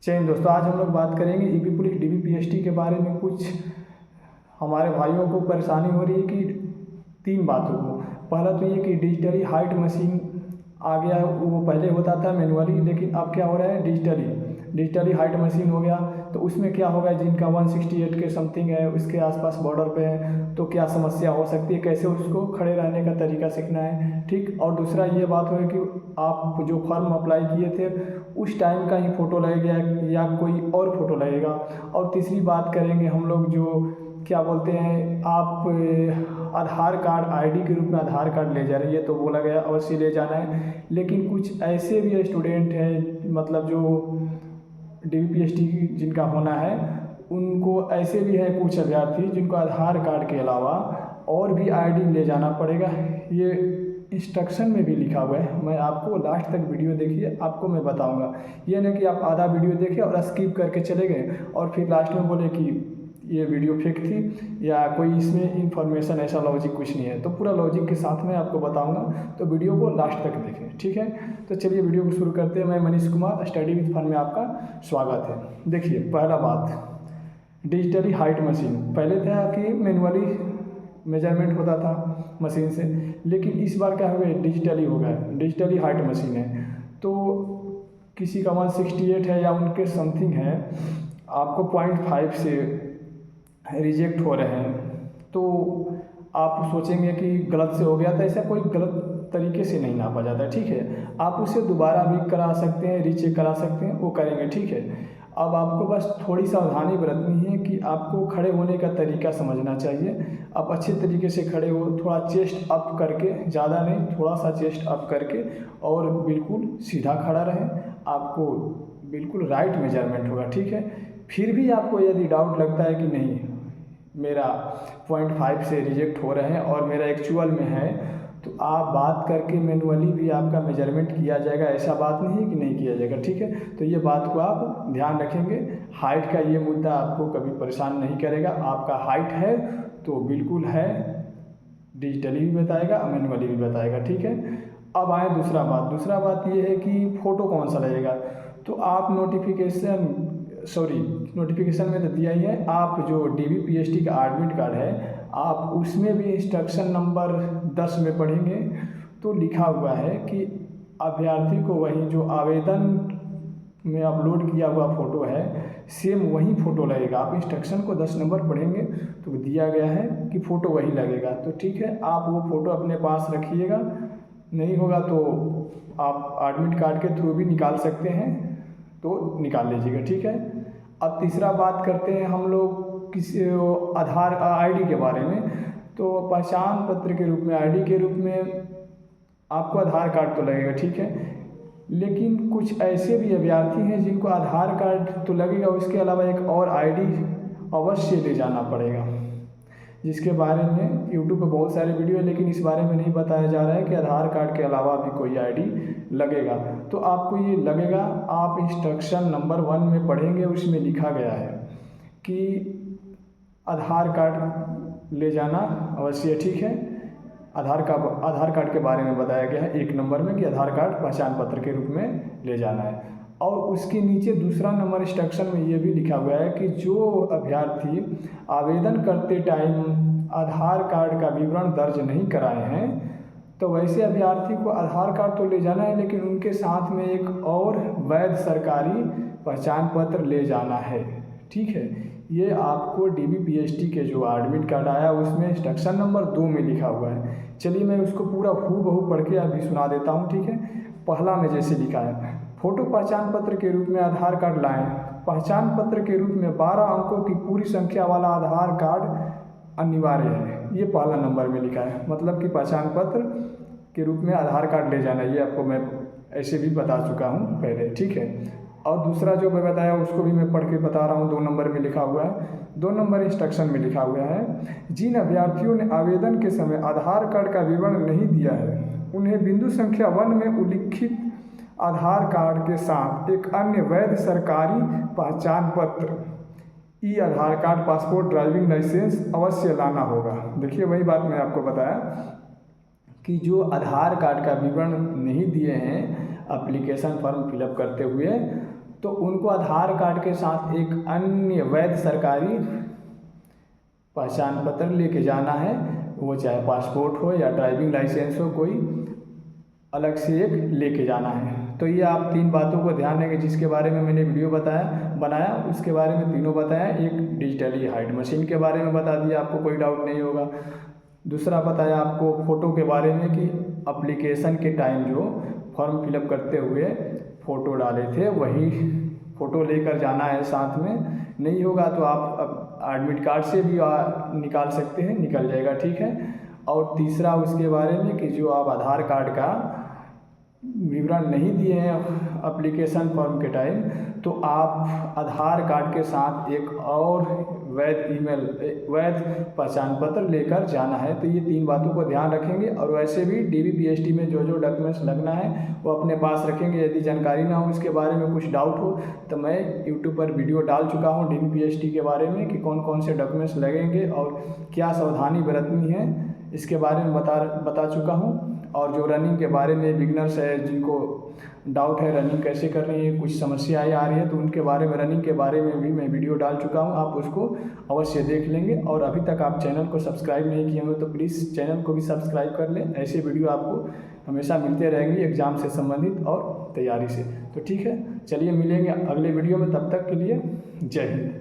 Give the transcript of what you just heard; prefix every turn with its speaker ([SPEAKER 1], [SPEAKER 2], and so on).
[SPEAKER 1] चलिए दोस्तों, आज हम लोग बात करेंगे यूपी पुलिस डीबीपीएसटी के बारे में। कुछ हमारे भाइयों को परेशानी हो रही है कि 3 बातों को। पहला तो ये कि डिजिटली हाइट मशीन आ गया है। वो पहले होता था मैनुअली, लेकिन अब क्या हो रहा है, डिजिटली हाइट मशीन हो गया। तो उसमें क्या होगा, जिनका 168 के समथिंग है, उसके आसपास बॉर्डर पे है, तो क्या समस्या हो सकती है, कैसे उसको खड़े रहने का तरीका सीखना है। ठीक। और दूसरा ये बात है कि आप जो फॉर्म अप्लाई किए थे उस टाइम का ही फ़ोटो लगेगा या कोई और फ़ोटो लगेगा। और तीसरी बात करेंगे हम लोग, जो क्या बोलते हैं, आप आधार कार्ड आईडी के रूप में आधार कार्ड ले जा रही है, तो बोला गया अवश्य ले जाना है। लेकिन कुछ ऐसे भी स्टूडेंट हैं, मतलब जो डीबीपीएसटी जिनका होना है, उनको ऐसे भी है कुछ अभ्यर्थी जिनको आधार कार्ड के अलावा और भी आईडी ले जाना पड़ेगा। ये इंस्ट्रक्शन में भी लिखा हुआ है। मैं आपको लास्ट तक वीडियो देखिए, आपको मैं बताऊंगा। ये नहीं कि आप आधा वीडियो देखे और स्किप करके चले गए और फिर लास्ट में बोले कि ये वीडियो फेक थी या कोई इसमें इंफॉर्मेशन, ऐसा लॉजिक कुछ नहीं है। तो पूरा लॉजिक के साथ में आपको बताऊंगा, तो वीडियो को लास्ट तक देखें, ठीक है। तो चलिए वीडियो को शुरू करते हैं। मैं Manish Kumar, study with fun में आपका स्वागत है। देखिए, पहला बात, डिजिटली हाइट मशीन। पहले था कि मैनुअली मेजरमेंट होता था मशीन से, लेकिन इस बार क्या हो गया, डिजिटली हो गया। डिजिटली हाइट मशीन है, तो किसी का 168 है या उनके समथिंग है, आपको 0.5 से रिजेक्ट हो रहे हैं, तो आप सोचेंगे कि गलत से हो गया था। ऐसा कोई गलत तरीके से नहीं नापा जाता है, ठीक है। आप उसे दोबारा भी करा सकते हैं, रीचेक करा सकते हैं, वो करेंगे, ठीक है। अब आपको बस थोड़ी सावधानी बरतनी है कि आपको खड़े होने का तरीका समझना चाहिए। आप अच्छे तरीके से खड़े हो, थोड़ा चेस्ट अप करके, ज़्यादा नहीं, थोड़ा सा चेस्ट अप करके, और बिल्कुल सीधा खड़ा रहें। आपको बिल्कुल राइट मेजरमेंट होगा, ठीक है। फिर भी आपको यदि डाउट लगता है कि नहीं, मेरा 0.5 से रिजेक्ट हो रहे हैं और मेरा एक्चुअल में है, तो आप बात करके मैनुअली भी आपका मेजरमेंट किया जाएगा। ऐसा बात नहीं है कि नहीं किया जाएगा, ठीक है। तो ये बात को आप ध्यान रखेंगे। हाइट का ये मुद्दा आपको कभी परेशान नहीं करेगा। आपका हाइट है तो बिल्कुल है, डिजिटली भी बताएगा, मैनुअली भी बताएगा, ठीक है। अब आए दूसरा बात ये है कि फ़ोटो कौन सा लगेगा। तो आप नोटिफिकेशन में तो दिया ही है। आप जो डीबीपीएसटी का एडमिट कार्ड है, आप उसमें भी इंस्ट्रक्शन नंबर 10 में पढ़ेंगे, तो लिखा हुआ है कि अभ्यर्थी को वही जो आवेदन में अपलोड किया हुआ फ़ोटो है, सेम वही फ़ोटो लगेगा। आप इंस्ट्रक्शन को 10 नंबर पढ़ेंगे तो दिया गया है कि फ़ोटो वही लगेगा, तो ठीक है। आप वो फ़ोटो अपने पास रखिएगा, नहीं होगा तो आप एडमिट कार्ड के थ्रू भी निकाल सकते हैं, तो निकाल लीजिएगा, ठीक है। अब तीसरा बात करते हैं हम लोग किसी आधार आईडी के बारे में। तो पहचान पत्र के रूप में, आईडी के रूप में आपको आधार कार्ड तो लगेगा, ठीक है। लेकिन कुछ ऐसे भी अभ्यर्थी हैं जिनको आधार कार्ड तो लगेगा, उसके अलावा एक और आईडी अवश्य ले जाना पड़ेगा, जिसके बारे में यूट्यूब पर बहुत सारे वीडियो है, लेकिन इस बारे में नहीं बताया जा रहा है कि आधार कार्ड के अलावा भी कोई आईडी लगेगा। तो आपको ये लगेगा। आप इंस्ट्रक्शन नंबर 1 में पढ़ेंगे, उसमें लिखा गया है कि आधार कार्ड ले जाना अवश्य, ठीक है। आधार कार्ड के बारे में बताया गया है 1 नंबर में कि आधार कार्ड पहचान पत्र के रूप में ले जाना है। और उसके नीचे दूसरा नंबर इंस्ट्रक्शन में ये भी लिखा हुआ है कि जो अभ्यर्थी आवेदन करते टाइम आधार कार्ड का विवरण दर्ज नहीं कराए हैं, तो वैसे अभ्यर्थी को आधार कार्ड तो ले जाना है, लेकिन उनके साथ में एक और वैध सरकारी पहचान पत्र ले जाना है, ठीक है। ये आपको डीबीपीएसटी के जो एडमिट कार्ड आया उसमें इंस्ट्रक्शन नंबर 2 में लिखा हुआ है। चलिए मैं उसको पूरा हूबहू पढ़ के अभी सुना देता हूँ, ठीक है। पहला में जैसे लिखा है, फोटो पहचान पत्र के रूप में आधार कार्ड लाएं। पहचान पत्र के रूप में 12 अंकों की पूरी संख्या वाला आधार कार्ड अनिवार्य है। ये पहला नंबर में लिखा है, मतलब कि पहचान पत्र के रूप में आधार कार्ड ले जाना। ये आपको मैं ऐसे भी बता चुका हूँ पहले, ठीक है। और दूसरा जो मैं बताया उसको भी मैं पढ़ के बता रहा हूँ, 2 नंबर में लिखा हुआ है। 2 नंबर इंस्ट्रक्शन में लिखा हुआ है, जिन अभ्यर्थियों ने आवेदन के समय आधार कार्ड का विवरण नहीं दिया है, उन्हें बिंदु संख्या 1 में उल्लिखित आधार कार्ड के साथ एक अन्य वैध सरकारी पहचान पत्र, ई आधार कार्ड, पासपोर्ट, ड्राइविंग लाइसेंस अवश्य लाना होगा। देखिए, वही बात मैं आपको बताया कि जो आधार कार्ड का विवरण नहीं दिए हैं एप्लीकेशन फॉर्म फिलअप करते हुए, तो उनको आधार कार्ड के साथ एक अन्य वैध सरकारी पहचान पत्र लेके जाना है, वो चाहे पासपोर्ट हो या ड्राइविंग लाइसेंस हो, कोई अलग से एक लेके जाना है। तो ये आप 3 बातों को ध्यान देंगे जिसके बारे में मैंने वीडियो बनाया उसके बारे में तीनों बताया। एक डिजिटली हाइट मशीन के बारे में बता दिया, आपको कोई डाउट नहीं होगा। दूसरा बताया आपको फ़ोटो के बारे में कि एप्लीकेशन के टाइम जो फॉर्म फिलअप करते हुए फ़ोटो डाले थे वही फ़ोटो लेकर जाना है साथ में, नहीं होगा तो आप एडमिट कार्ड से भी निकाल सकते हैं, निकल जाएगा, ठीक है। और तीसरा उसके बारे में कि जो आप आधार कार्ड का विवरण नहीं दिए हैं एप्लीकेशन फॉर्म के टाइम, तो आप आधार कार्ड के साथ एक और वैध पहचान पत्र लेकर जाना है। तो ये 3 बातों को ध्यान रखेंगे। और वैसे भी DBPST में जो जो डॉक्यूमेंट्स लगना है वो अपने पास रखेंगे। यदि जानकारी ना हो इसके बारे में, कुछ डाउट हो, तो मैं यूट्यूब पर वीडियो डाल चुका हूँ DBPST के बारे में कि कौन कौन से डॉक्यूमेंट्स लगेंगे और क्या सावधानी बरतनी है, इसके बारे में बता चुका हूँ। और जो रनिंग के बारे में बिगनर्स है जिनको डाउट है रनिंग कैसे करनी है, कुछ समस्याएं आ रही है, तो उनके बारे में रनिंग के बारे में भी मैं वीडियो डाल चुका हूं, आप उसको अवश्य देख लेंगे। और अभी तक आप चैनल को सब्सक्राइब नहीं किए होंगे तो प्लीज़ चैनल को भी सब्सक्राइब कर लें। ऐसे वीडियो आपको हमेशा मिलते रहेंगे एग्ज़ाम से संबंधित और तैयारी से। तो ठीक है, चलिए मिलेंगे अगले वीडियो में, तब तक के लिए जय हिंद।